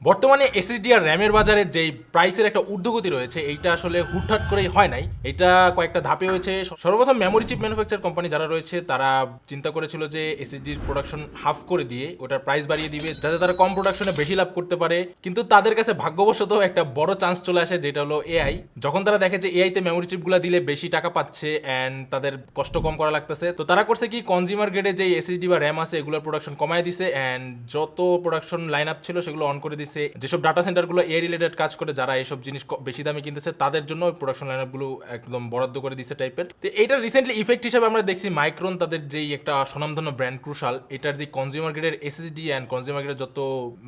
বর্তমানে এসএসডি আর র্যামের বাজারে যেই প্রাইসের একটা ঊর্ধ্বগতি রয়েছে এইটা আসলে হুটহাট করেই হয় নাই, এটা কয়েকটা ধাপে হয়েছে। সর্বপ্রথম মেমোরি চিপ ম্যানুফ্যাকচার কোম্পানি যারা রয়েছে তারা চিন্তা করেছিল যে এসএসডির প্রোডাকশন হাফ করে দিয়ে ওটার প্রাইস বাড়িয়ে দিবে যাতে তারা কম প্রোডাকশনে বেশি লাভ করতে পারে। কিন্তু তাদের কাছে ভাগ্যবশত একটা বড় চান্স চলে আসে, যেটা হলো এআই। যখন তারা দেখে যে এআই তে মেমোরি চিপগুলো দিলে বেশি টাকা পাচ্ছে অ্যান্ড তাদের কষ্ট কম করা লাগতেছে, তো তারা করছে কি কনজিউমার গ্রেডে যে এসএসডি বা র্যাম আছে এগুলোর প্রোডাকশন কমায় দিছে অ্যান্ড যত প্রোডাকশন লাইন আপ ছিল সেগুলো অন করে দিছে। যেসব ডাটা সেন্টারগুলো এআই রিলেটেড কাজ করে, যারা এইসব জিনিস বেশি দামে কিনতেছে তাদের জন্য প্রোডাকশন লাইনআপগুলো একদম বরাদ্দ করে দিছে টাইপের। তো এটা রিসেন্টলি ইফেক্ট হিসেবে আমরা দেখছি মাইক্রন তাদের যেই একটা স্বনামধন্য ব্র্যান্ড ক্রুশাল, এটার যে কনজিউমার গ্রেডের এসএসডি অ্যান্ড কনজিউমার গ্রেডের যত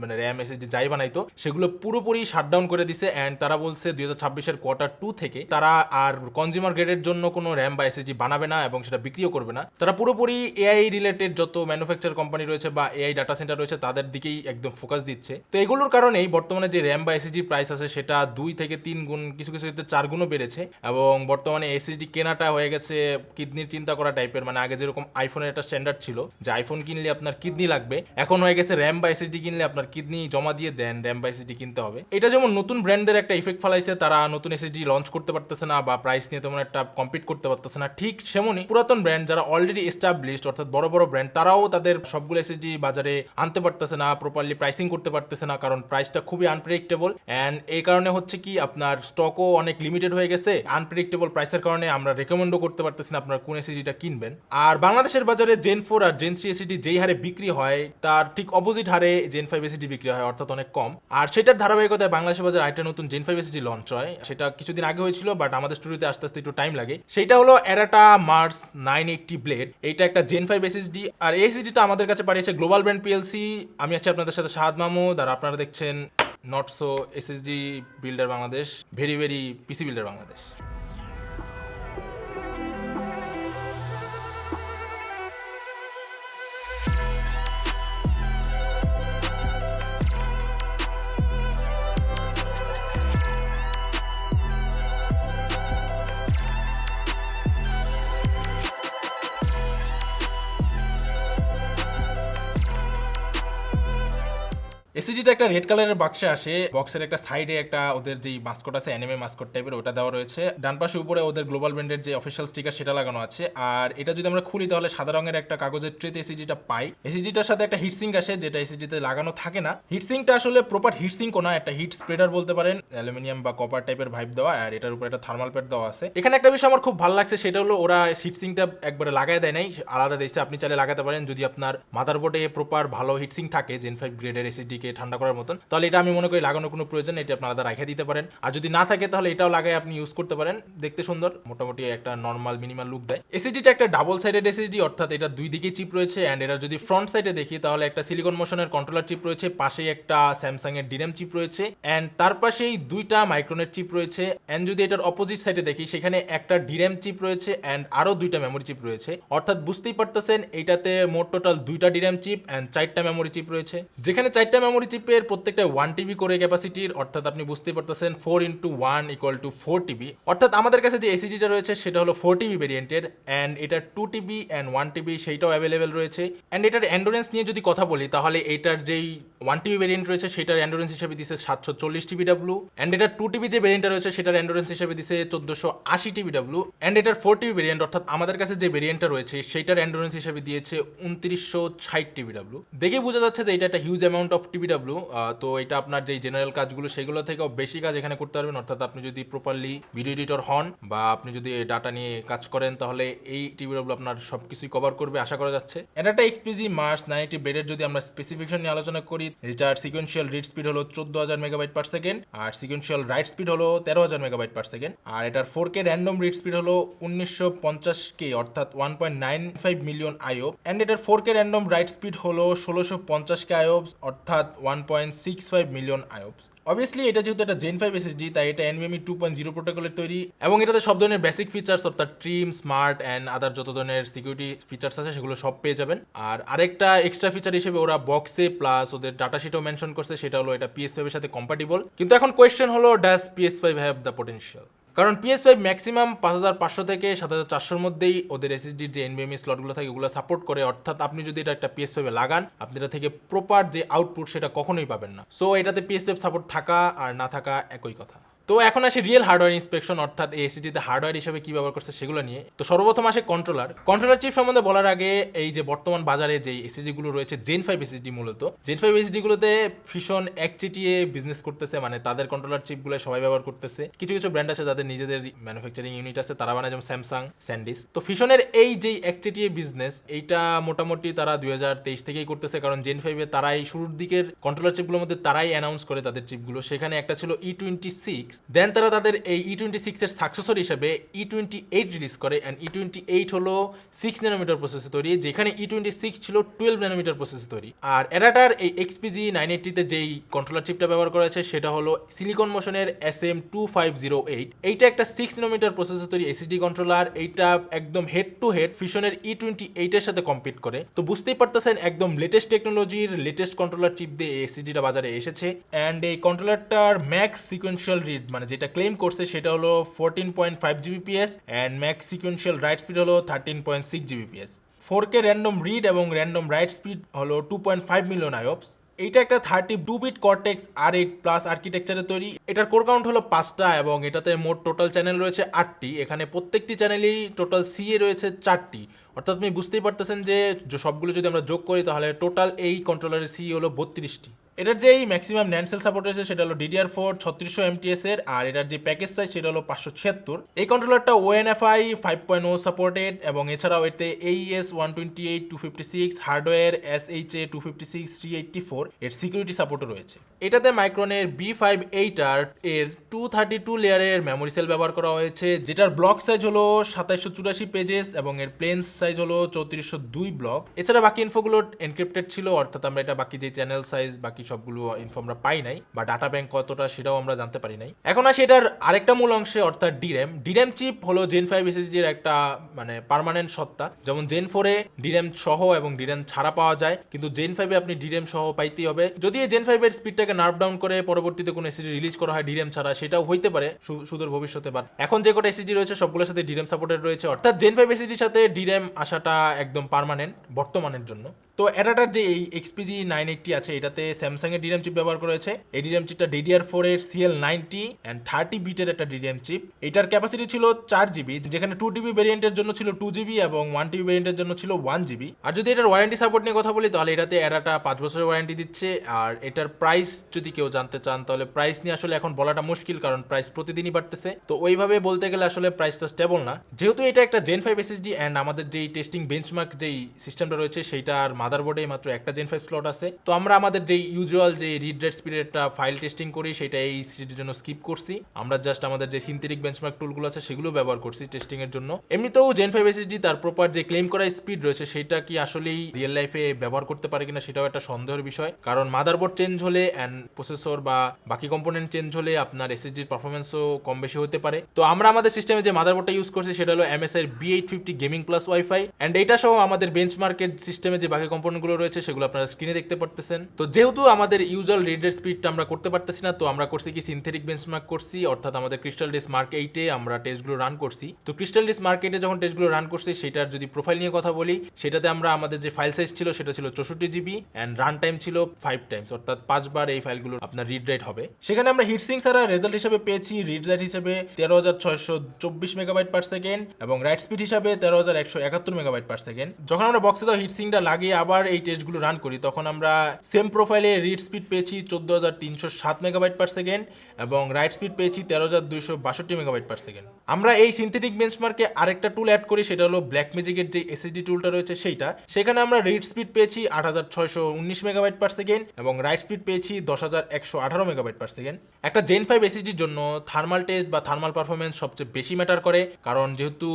মানে র্যাম এসএসডি যাই বানাইতো সেগুলো পুরোপুরি শাটডাউন করে দিছে অ্যান্ড তারা বলছে 2026-এর Q2 থেকে তারা আর কনজিউমার গ্রেডের জন্য কোনো র্যাম বা এসএসডি বানাবে না এবং সেটা বিক্রিও করবে না। তারা পুরোপুরি এআই রিলেটেড যত ম্যানুফ্যাকচার কোম্পানি রয়েছে বা এআই ডাটা সেন্টার রয়েছে তাদের দিকেই একদম ফোকাস দিচ্ছে। তো এগুলোর কারণেই বর্তমানে যে র্যাম বা এসএসডি প্রাইস আছে সেটা 2 থেকে 3 গুণ, কিছু কিছু ক্ষেত্রে 4 গুণও বেড়েছে এবং বর্তমানে এসএসডি কেনাটা হয়ে গেছে কিডনির চিন্তা করা টাইপের। মানে আগে যেরকম আইফোনের একটা স্ট্যান্ডার্ড ছিল যে আইফোন কিনলে আপনার কিডনি লাগবে, এখন হয়ে গেছে র্যাম বা এসএসডি কিনলে আপনার কিডনি জমা দিয়ে দেন র্যাম বা এসএসডি কিনতে হবে। এটা যেমন নতুন ব্র্যান্ডের একটা ইফেক্ট ফেলাইছে, তারা নতুন এসএসডি লঞ্চ করতে পারতেছে না বা প্রাইস নিয়ে তেমন একটা কম্পিট করতে পারতেছে না, ঠিক সেমনই পুরাতন ব্র্যান্ড যারা অলরেডি এস্টাবলিশড অর্থাৎ বড় বড় ব্র্যান্ড তারাও তাদের সবগুলো এসএসডি বাজারে আনতে পারতেছে না, প্রপারলি প্রাইসিং করতে পারতেছে না, কারণ প্রাইসটা খুবই আনপ্রেডিক্টেবল অ্যান্ড এই কারণে হচ্ছে কি আপনার স্টকও অনেক লিমিটেড হয়ে গেছে। আনপ্রেডিক্টেবল প্রাইসের কারণে আমরা রেকমেন্ডও করতে পারতেছি না আপনার কোন এসএসডিটা কিনবেন। আর বাংলাদেশের বাজারে জেন 4 আর জেন 3 এসএসডি যেই হারে বিক্রি হয় তার ঠিক অপোজিট হারে জেন 5 এসএসডি বিক্রি হয়, অর্থাৎ অনেক কম। আর সেটার ধারাবাহিকতায় বাংলাদেশের বাজারে আরেকটা নতুন জেন 5 এসএসডি লঞ্চ হয়, সেটা কিছুদিন আগে হয়েছিল বাট আমাদের স্টুডিওতে আস্তে আস্তে একটু টাইম লাগে। সেটা হলো অ্যাডাটা মার্স 980 ব্লেড। এইটা একটা জেন 5 এসএসডি আর এই এসএসডিটা আমাদের কাছে পাঠিয়েছে গ্লোবাল ব্র্যান্ড পিএলসি। আমি আছি আপনাদের সাথে শাহাদ মাহমুদ আর আপনারা দেখছেন not so SSD builder Bangladesh, very very PC builder Bangladesh. এসিডিটা একটা রেড কালারের বাক্সে আসে, বক্সের একটা সাইডে একটা ওদের যে মাস্কট আছে অ্যানিমে মাস্কট টাইপের ওটা দেওয়া রয়েছে, ডান পাশে উপরে ওদের গ্লোবাল ব্র্যান্ডের যে অফিসিয়াল স্টিকার সেটা লাগানো আছে। আর এটা যদি আমরা খুলি তাহলে সাদা রঙের একটা কাগজের ট্রেতে এসিডিটা পাই। এসিডিটার সাথে একটা হিটসিঙ্ক আসে যেটা এসিডিতে লাগানো থাকে না। হিটসিঙ্কটা আসলে প্রপার হিটসিঙ্কও না, একটা হিট স্প্রেডার বলতে পারেন, অ্যালুমিনিয়াম বা কপার টাইপের ভাইব দেওয়া, আর এটার উপরে একটা থার্মাল প্যাড দেওয়া আছে। এখানে একটা বিষয় আমার খুব ভালো লাগছে, সেটা হলো ওরা হিটসিঙ্কটা একবারে লাগাই দেয় নাই, আলাদা দিয়েছে। আপনি চাইলে লাগাতে পারেন যদি আপনার মাদারবোর্ডে প্রপার ভালো হিটসিঙ্ক থাকে জেন 5 গ্রেডের এসিডিকে ঠান্ডা করার মতন, তাহলে এটা আমি মনে করি লাগানোর কোনো প্রয়োজন নেই, এটা আপনি আলাদা রেখে দিতে পারেন। আর যদি না থাকে তাহলে এটাও লাগাই আপনি ইউজ করতে পারেন, দেখতে সুন্দর, মোটামুটি একটা নর্মাল মিনিমাল লুক দেয়। এসএসডিটা একটা ডাবল সাইডেড এসএসডি, অর্থাৎ এটা দুই দিকে চিপ রয়েছে অ্যান্ড এটা যদি ফ্রন্ট সাইডে দেখি তাহলে একটা সিলিকন মোশনের কন্ট্রোলার চিপ রয়েছে, পাশেই একটা স্যামসাং এর ডিরেম চিপ রয়েছে অ্যান্ড তার পাশেই দুইটা মাইক্রনের চিপ রয়েছে অ্যান্ড যদি এটার অপোজিট সাইডে দেখি সেখানে একটা ডিরেম চিপ রয়েছে অ্যান্ড আরো দুইটা মেমোরি চিপ রয়েছে, অর্থাৎ বুঝতেই পারতেছেন এইটাতে মোট টোটাল দুইটা ডিরেম চিপ অ্যান্ড 4টা মেমোরি চিপ রয়েছে, যেখানে 4টা মেমোরি চিপের প্রত্যেকটা 1 টিবি করে ক্যাপাসিটির, অর্থাৎ আপনি বুঝতেই পারতেছেন 4x1 = 4 টিবি। অর্থাৎ আমাদের কাছে যে এসিডিটা রয়েছে সেটা হলো 4 টিবি ভেরিয়েন্টের অ্যান্ড এটা 2 টিবি অ্যান্ড 1 টিবি সেইটাও অ্যাভেলেবেল রয়েছে। অ্যান্ড এটার এন্ডুরেন্স নিয়ে যদি কথা বলি তাহলে এটার যেই 1 টিবি ভেরিয়েন্ট রয়েছে সেটার এন্ডুরেন্স হিসেবে দিছে 740 টিবিডব্লিউ অ্যান্ড এটার 2 টিবি যে ভেরিয়েন্টটা রয়েছে সেটার এন্ডুরেন্স হিসেবে দিছে 1480 টিবিডব্লিউ অ্যান্ড এটার 4 টিবি ভেরিয়েন্ট অর্থাৎ আমাদের কাছে যে ভেরিয়েন্টটা রয়েছে সেটার এন্ডুরেন্স হিসেবে দিয়েছে 2960 টিবিডব্লিউ। দেখে বোঝা যাচ্ছে যে এটা একটা হিউজ অ্যামাউন্ট অফ টিবিডব্লিউ। তো এটা আপনার যেই জেনারেল কাজগুলো সেগুলো থেকেও বেশি কাজ এখানে করতে পারবেন, অর্থাৎ আপনি যদি প্রপারলি ভিডিও এডিটর হন বা আপনি যদি ডাটা নিয়ে কাজ করেন তাহলে এই টিবিডব্লিউ আপনার সবকিছুই কভার করবে আশা করা যাচ্ছে। এটা একটা এক্সপিজি মার্স 980 ব্লেডের যদি আমরা স্পেসিফিকেশন নিয়ে আলোচনা করি, যেটার সিকোয়েন্সিয়াল রিড স্পিড হলো 14000 মেগাবাইট পার সেকেন্ড আর সিকোয়েন্সিয়াল রাইট স্পিড হলো 13000 মেগাবাইট পার সেকেন্ড আর এটার 4K র্যান্ডম রিড স্পিড হলো 1950K অর্থাৎ 1.95 মিলিয়ন আইওপ অ্যান্ড এটার 4K র্যান্ডম রাইট স্পিড হলো 1650K আইওপস অর্থাৎ 1.65 মিলিয়ন আইওপস। অবভিয়াসলি এটা যেহেতু একটা জেন 5 এসএসডি তাই এটা NVMe 2.0 প্রোটোকলের তৈরি এবং এটাতে সব ধরনের বেসিক ফিচার্স অর্থাৎ ট্রিম, স্মার্ট অ্যান্ড আদার যত ধরনের সিকিউরিটি ফিচার্স আছে সেগুলো সব পেয়ে যাবেন। আর আরেকটা এক্সট্রা ফিচার হিসেবে ওরা বক্সে প্লাস ওদের ডাটা শিটেও মেনশন করছে, সেটা হলো এটা PS5 এর সাথে কম্পাটিবল। কিন্তু এখন কোয়েশ্চেন হলো, does PS5 have the potential? কারণ PS5 ম্যাক্সিমাম 5500 থেকে 7400 মধ্যেই ওদের এসএসডির যে এনভিএমই স্লটগুলো থাকে ওগুলো সাপোর্ট করে, অর্থাৎ আপনি যদি এটা একটা PS5 এ লাগান আপনি এটা থেকে প্রপার যে আউটপুট সেটা কখনোই পাবেন না। সো এটাতে PS5 সাপোর্ট থাকা আর না থাকা একই কথা। তো এখন আসি রিয়েল হার্ডওয়্যার ইন্সপেকশন, অর্থাৎ এই এসএসডিতে হার্ডওয়্যার হিসেবে কি ব্যবহার করছে সেগুলো নিয়ে। তো সর্বপ্রথম আসে কন্ট্রোলার চিপ সম্বন্ধে বলার আগে এই যে বর্তমান বাজারে যে এসএসডি গুলো রয়েছে জেন 5 এসএসডি, মূলত জেন 5 এসএসডি গুলোতে ফিশন একচেটিয়ে বিজনেস করতেছে, মানে তাদের কন্ট্রোলার চিপ গুলো সবাই ব্যবহার করতেছে। কিছু কিছু ব্র্যান্ড আছে যাদের নিজেদের ম্যানুফ্যাকচারিং ইউনিট আছে, তারা বানায়, যেমন স্যামসাং, স্যান্ডিস। তো ফিশনের এই যে একচেটিয়ে বিজনেস এইটা মোটামুটি তারা 2023 থেকেই করতেছে, কারণ জেন 5 এ তারাই শুরুর দিকের কন্ট্রোলার চিপগুলোর মধ্যে তারাই অ্যানাউন্স করে তাদের চিপগুলো। সেখানে একটা ছিল E26, দেন তারা তাদের এই E26 এর সাকসেসর হিসেবে E28 রিলিজ করে, এন্ড E28 হলো 6 ন্যানোমিটার প্রসেসে তৈরি, যেখানে E26 ছিল 12 ন্যানোমিটার প্রসেসে তৈরি। আর এডাটার এই XPG 980 তে যেই কন্ট্রোলার চিপটা ব্যবহার করা হয়েছে সেটা হলো সিলিকন মোশনের SM2508। এইটা একটা 6 ন্যানোমিটার প্রসেসে তৈরি এসএসডি কন্ট্রোলার। এইটা একদম হেড টু হেড ফিশনের E28 এর সাথে কম্পিট করে। তো বুঝতেই পারতেছেন একদম লেটেস্ট টেকনোলজির লেটেস্ট কন্ট্রোলার চিপ দিয়ে এই এসএসডিটা বাজারে এসেছে। এন্ড এই কন্ট্রোলারটার ম্যাক্স সিকোয়েন্সিয়াল রিড, মানে যেটা ক্লেম করছে সেটা হলো 14.5 Gbps and max sequential write speed হলো 13.6 Gbps। 4K র্যান্ডম রিড এবং র্যান্ডম রাইট স্পিড হলো 2.5 মিলিয়ন আইওপস। এইটা একটা 32-বিট কর্টেক্স R8 প্লাস আর্কিটেকচারে তৈরি। এটার কোর কাউন্ট হলো 5টা এবং এটাতে মোট টোটাল চ্যানেল রয়েছে 8টি। এখানে প্রত্যেকটি চ্যানেলেই টোটাল সিএ রয়েছে 4টি, অর্থাৎ আপনি বুঝতেই পারতেছেন যে সবগুলো যদি আমরা যোগ করি তাহলে টোটাল এই কন্ট্রোলারের সিই হলো 32টি। এটার যে ম্যাক্সিমাম ন্যান্ড সেল সাপোর্ট রয়েছে সেটা হলো DDR4 3600 MTS এর, আর এটার যে প্যাকেজ সাইজ সেটা হলো 576। এই কন্ট্রোলারটা ONFI 5.0 সাপোর্টেড এবং এছাড়াও এতে AES 128 256 হার্ডওয়্যার SHA 256 384 এর সিকিউরিটি সাপোর্টও রয়েছে। এটাতে মাইক্রনের B58R এর 232 লেয়ারের মেমোরি সেল ব্যবহার করা হয়েছে, যেটার ব্লক সাইজ হলো 2784 পেজেস এবং এর প্লেন সাইজ হলো 3402 ব্লক। এছাড়া বাকি ইনফোগুলো এনক্রিপ্টেড ছিল, অর্থাৎ আমরা এটা বাকি যে চ্যানেল সাইজ বাকি সবগুলো ইনফো আমরা পাই নাই, বা ডাটা ব্যাংক কতটা সেটাও আমরা জানতে পারি নাই। এখন আসি এটার আরেকটা মূল অংশে, অর্থাৎ ডিরেম চিপ হলো জেন 5 এসএসডি এর একটা মানে পার্মানেন্ট সত্তা। যেমন জেন 4 এ ডিরেম সহ এবং ডিরেম ছাড়া পাওয়া যায়, কিন্তু জেন 5 এ আপনি ডিরেম সহ পাইতেই হবে। যদি এই জেন 5 এর স্পিডটাকে নার্ভ ডাউন করে পরবর্তীতে কোনো এসএসডি রিলিজ করা হয় ডিরেম ছাড়া, সেটাও হইতে পারে সুদূর ভবিষ্যতে, বা এখন যে কটা এসএসডি রয়েছে সবগুলোর সাথে ডিরেম সাপোর্টেড রয়েছে, অর্থাৎ জেন 5 এসএসডির সাথে ডিরেম আসাটা একদম পার্মানেন্ট বর্তমানের জন্য। তো এটাটার যে এই XPG 980 আছে এটাতে স্যামসাং এর ডিরেম চিপ ব্যবহার করা হয়েছে। এই ডিরেম চিপটা DDR4 এর CL90 এন্ড 30 বিটের একটা ডিরেম চিপ। এটার ক্যাপাসিটি ছিল 4GB, যেখানে 2TB ভেরিয়েন্টের জন্য ছিল 2GB এবং 1TB ভেরিয়েন্টের জন্য ছিল 1GB। আর যদি এটার ওয়ারেন্টি সাপোর্ট নিয়ে কথা বলি তাহলে এটাতে এডাটা 5 বছরের ওয়ারেন্টি দিচ্ছে। আর এটার প্রাইস যদি কেউ জানতে চান তাহলে প্রাইস নিয়ে আসলে এখন বলাটা মুশকিল, কারণ প্রাইস প্রতিদিনই বাড়তেছে। তো ওইভাবে বলতে গেলে আসলে প্রাইসটা স্টেবল না, যেহেতু এটা একটা জেন 5 এসএসডি এন্ড আমাদের যেই টেস্টিং বেঞ্চমার্ক যেই সিস্টেমটা রয়েছে সেইটার মাদারবোর্ডে মাত্র একটা জেন 5 স্লট আছে। তো আমরা আমাদের যেই ইউজুয়াল যে রিড রেট স্পিডের একটা ফাইল টেস্টিং করি সেটা এই সিটির জন্য স্কিপ করছি। আমরা জাস্ট আমাদের যে সিনথেটিক বেঞ্চমার্ক টুলগুলো আছে সেগুলো ব্যবহার করছি টেস্টিং এর জন্য। এমনিতেও জেন 5 এসএসডি তার প্রপার যে ক্লেম করা স্পিড রয়েছে সেটা কি আসলেই রিয়েল লাইফে ব্যবহার করতে পারে কিনা সেটাও একটা সন্দেহের বিষয়, কারণ মাদারবোর্ড চেঞ্জ হলে এন্ড প্রসেসর বা বাকি কম্পোনেন্ট চেঞ্জ হলে আপনার এসএসডির পারফরমেন্সও কম বেশি হতে পারে। তো আমরা আমাদের সিস্টেমে যে মাদারবোর্ডটা ইউজ করছি সেটা হলো MSI B850 gaming plus WiFi, and এইটা সহ আমাদের বেঞ্চমার্কের সিস্টেমে যে বাকি কম্পোনেন্টগুলো রয়েছে সেগুলো আপনারা স্ক্রিনে দেখতে পারতেছেন। তো যেহেতু আমাদের ইউজুয়াল রিড রেট স্পিডটা আমরা করতে পারতেছি না, তো আমরা করছি কি সিনথেটিক বেঞ্চমার্ক করছি, অর্থাৎ আমাদের ক্রিস্টাল ডিস মার্ক 8 এ আমরা টেস্টগুলো রান করছি। তো ক্রিস্টাল ডিস মার্ক 8 এ যখন টেস্টগুলো রান করছি সেটার যদি প্রোফাইল নিয়ে কথা বলি সেটাতে আমরা আমাদের যে ফাইল সাইজ ছিল সেটা ছিল 64GB এন্ড রান টাইম ছিল 5 টাইমস, অর্থাৎ 5 বার এই ফাইলগুলো আপনার রিড রাইট হবে। সেখানে আমরা হিটসিং ছাড়া রেজাল্ট হিসেবে পেয়েছি রিড রাইট হিসেবে 13624 মেগাবাইট পার সেকেন্ড এবং রাইট স্পিড হিসাবে 13171 মেগাবাইট পার সেকেন্ড। যখন আমরা বক্সে দাও হিটসিংটা লাগিয়ে আবার এই টেস্টগুলো রান করি তখন আমরা সেম প্রোফাইলে রিড স্পিড পেয়েছি 14307 মেগাবাইট পার সেকেন্ড এবং রাইট স্পিড পেয়েছি 13262 মেগাবাইট পার সেকেন্ড। আমরা এই সিনথেটিক বেঞ্চমার্কে আরেকটা টুল অ্যাড করি, সেটা হলো ব্ল্যাক ম্যাজিকের যে এসএসডি টুলটা রয়েছে সেইটা। সেখানে আমরা রিড স্পিড পেয়েছি 8619 মেগাবাইট পার সেকেন্ড এবং রাইট স্পিড পেয়েছি 10118 মেগাবাইট পার সেকেন্ড। একটা জেন 5 এসএসডির জন্য থার্মাল টেস্ট বা থার্মাল পারফরমেন্স সবচেয়ে বেশি ম্যাটার করে, কারণ যেহেতু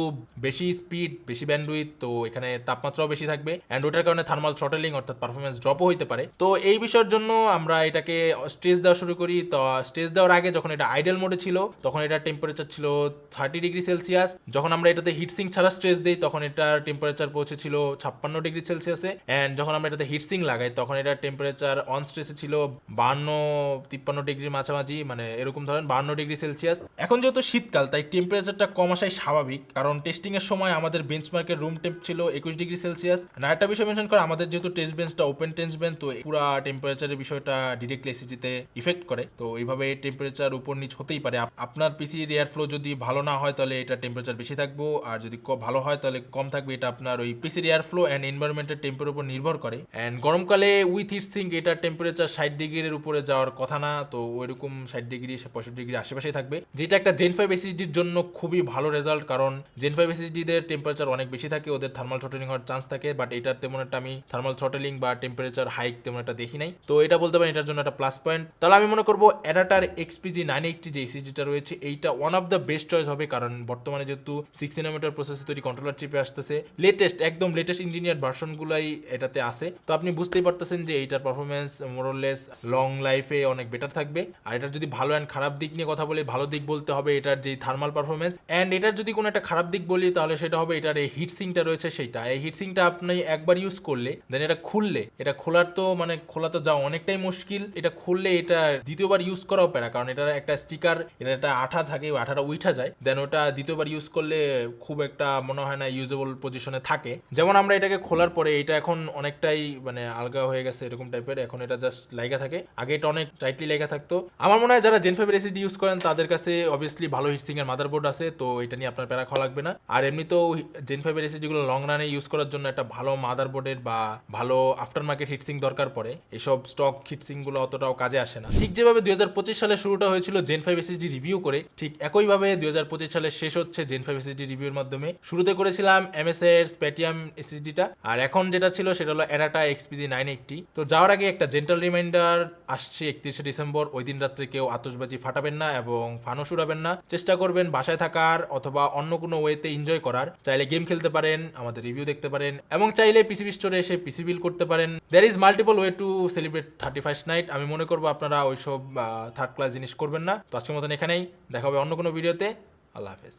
বেশি স্পিড বেশি ব্যান্ডউইথ, তো এখানে তাপমাত্রাও বেশি থাকবে এন্ড ওটার কারণে থার্মাল থ্রটলিং অর্থাৎ পারফরমেন্স ড্রপও হইতে পারে। তো এই বিষয়ের জন্য আমরা এটাকে স্ট্রেস দেওয়া শুরু করি। তো স্ট্রেস দেওয়ার আগে যখন এটা আইডল মোডে ছিল তখন এটার টেম্পারেচার ছিল 30°C। যখন আমরা এটাতে হিটসিং ছাড়া স্ট্রেস দিই তখন এটার টেম্পারেচার পৌঁছেছিল 56°C। অ্যান্ড যখন আমরা এটাতে হিটসিং লাগাই তখন এটার টেম্পারেচার অন স্ট্রেসে ছিল 52-53 মাঝামাঝি, মানে এরকম ধরেন 52°C। এখন যেহেতু শীতকাল তাই টেম্পারেচারটা কম আসাই স্বাভাবিক, কারণ টেস্টিং এর সময় আমাদের বেঞ্চমার্কের রুম টেম্প ছিল 21°C। আর একটা বিষয় মেনশন করে, আমাদের যেহেতু টেস্ট বেঞ্চটা ওপেন টেস্ট বেঞ্চ, তো পুরো টেম্পারেচারের বিষয়টা ডিরেক্টলি এসিজিতে ইফেক্ট করে। তো এইভাবে টেম্পারেচার উপর নিচ হতেই পারে। আপনার পিসির এয়ার ফ্লো যদি ভালো না হয় তাহলে এটা টেম্পারেচার বেশি থাকবো, আর যদি ভালো হয় তাহলে কম থাকবে। এটা আপনার ওই পিসির এয়ার ফ্লো অ্যান্ড এনভায়রনমেন্টের টেম্পের উপর নির্ভর করে। অ্যান্ড গরমকালে উইথ হিট সিঙ্ক এটার টেম্পারেচার 60°-এর উপরে যাওয়ার কথা না, তো ওইরকম 60°, 65° আশেপাশেই থাকবে, যেটা একটা জেন 5 এসএসডির জন্য খুবই ভালো রেজাল্ট। কারণ জেন 5 এসএসডিদের টেম্পারেচার অনেক বেশি থাকে, ওদের থার্মাল থ্রটলিং হওয়ার চান্স থাকে, বাট এটার তেমন একটা আমি থার্মাল থ্রটলিং বা টেম্পারেচার হাইক তেমন একটা দেখি নাই। তো এটা বলতে পারেন এটার জন্য একটা প্লাস পয়েন্ট। তাহলে আমি মনে করবো অ্যাডাটার XPG 980 যে এসএসডিটা রয়েছে এইটা one of the best choice হবে, কারণ বর্তমানে যেহেতু 6nm প্রসেসর তৈরি কন্ট্রোলার চিপে আসতেছে, একদম লেটেস্ট ইঞ্জিনিয়ার ভার্সনগুলাই এটাতে আছে। তো আপনি বুঝতেই পারতেছেন যে এইটার পারফরমেন্স মোরলেস লং লাইফে অনেক বেটার থাকবে। আর এটার যদি ভালো অ্যান্ড খারাপ দিক নিয়ে কথা বলি, ভালো দিক বলতে হবে এটার যে থার্মাল পারফরমেন্স। অ্যান্ড এটার যদি কোনো একটা খারাপ দিক বলি তাহলে সেটা হবে এটার এই হিটসিংটা রয়েছে সেইটা। এই হিটসিংটা আপনি একবার ইউজ করলে দেন এটা খুললে, এটা খোলার তো মানে খোলা তো যাওয়া অনেকটাই মুশকিল। এটা খুললে এটা দ্বিতীয়বার ইউজ করাও প্যারা, কারণ এটার একটা স্টিকার, এটা একটা আঠা থাকে, ওই আঠাটা উঠা যায়, দেন ওটা দ্বিতীয়বার ইউজ করলে খুব একটা মনে হয় না ইউজেবল পজিশনে থাকে। যেমন আমরা এটাকে খোলার পরে এটা এখন অনেকটাই মানে আলগা হয়ে গেছে এরকম টাইপের, এখন এটা জাস্ট লাইগা থাকে, আগে এটা অনেক টাইটলি লেগে থাকতো। আমার মনে হয় যারা জেন 5 এসএসডি ইউজ করেন তাদের কাছে অবভিয়াসলি ভালো হিটসিং এর মাদারবোর্ড আছে, তো এটা নিয়ে আপনার প্যারা খাওয়া লাগবে না। আর এমনিতেও জেন 5 এসএসডি গুলো লং রানে ইউজ করার জন্য একটা ভালো মাদারবোর্ডের বা ভালো আফটার মার্কেট হিটসিং দরকার পড়ে, এসব স্টক হিটসিং গুলো অতটাও কাজে আসে না। ঠিক যেভাবে 2025 সালে শুরুটা হয়েছিল জেন 5 এসএসডি রিভিউ করে, ঠিক একইভাবে 2025 সালে শেষ হচ্ছে জেন 5 এসএসডি রিভিউর মাধ্যমে। শুরুতে করেছিলাম MSI এর স্প্যাটিয়াম এসএসডিটা, আর এখন যেটা ছিল সেটা হলো অ্যাডাটা XPG 980। তো যাওয়ার আগে একটা জেন্টাল রিমাইন্ডার আসছে 31শে ডিসেম্বর, ওই দিন রাত্রে কেউ আতশবাজি ফাটাবেন না এবং ফানুস উড়াবেন না। চেষ্টা করবেন বাসায় থাকার অথবা অন্য কোনো ওয়েতে এনজয় করার। চাইলে গেম খেলতে পারেন, আমাদের রিভিউ দেখতে পারেন, এবং চাইলে পিসিবি স্টোরে এসে পিসি বিল করতে পারেন। There is multiple way to celebrate 31st night. আমি মনে করবো আপনারা ওইসব থার্ড ক্লাস জিনিস করবেন না। তো আজকের মতন এখানেই দেখা হবে অন্য কোনো ভিডিওতে। আল্লাহ হাফেজ।